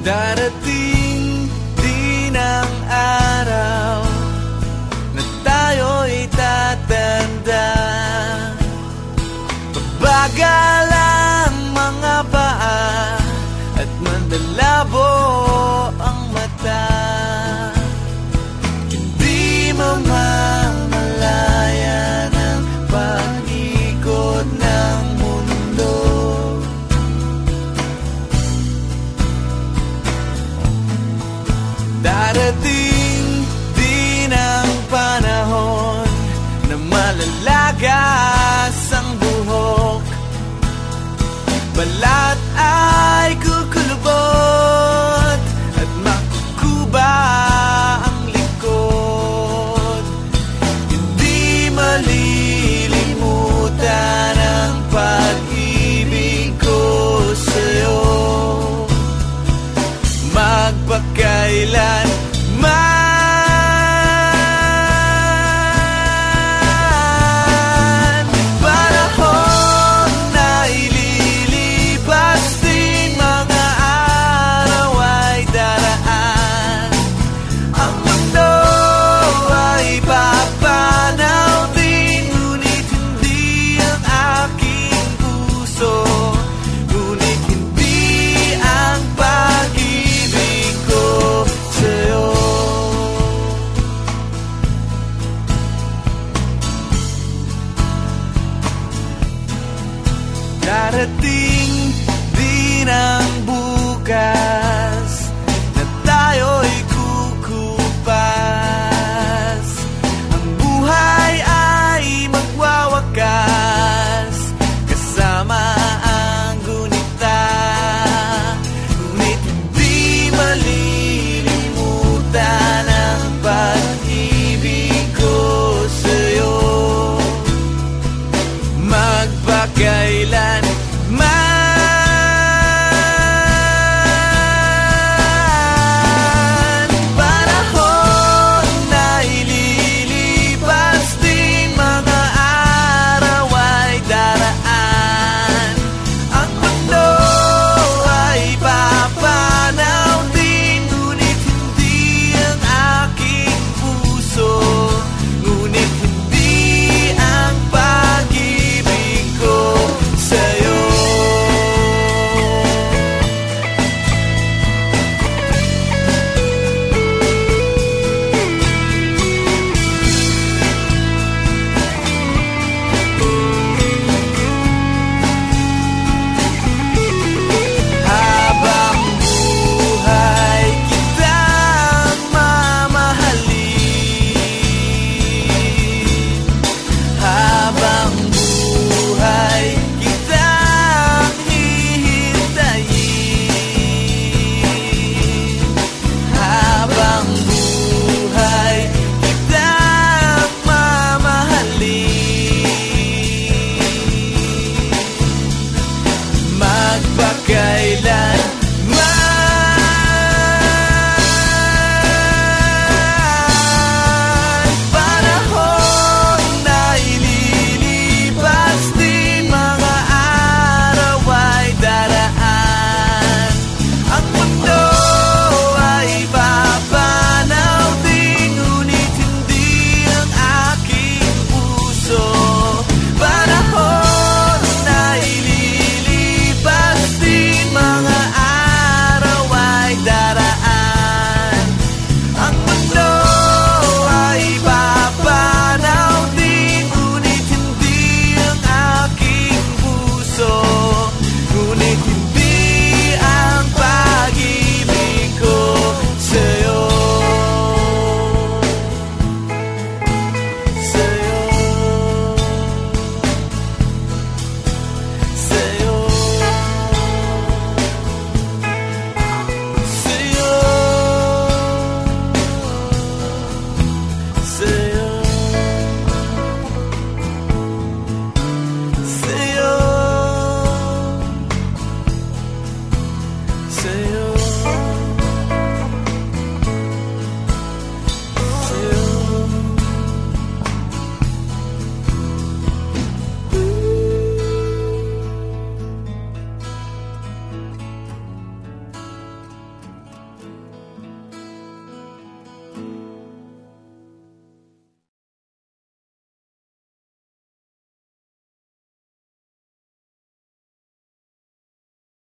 Darating din ang araw na tayo'y tatanda. Bagal ang mga paa at mandalabo ang mata. Hindi mamamalayan ang pag-ikot ng mundo. Darating din ang panahon na malalagas ang buhok. Balat ay kukulubot at makukuba ang likod. Hindi malilimutan ang pag-ibig ko sa'yo. Magpakailan darating din ang bukas na tayo'y kukupas. Ang buhay ay magwawakas kasama ang gunita. Ngunit hindi malilimutan ang pag-ibig ko sa'yo. Magpakailan magpakailan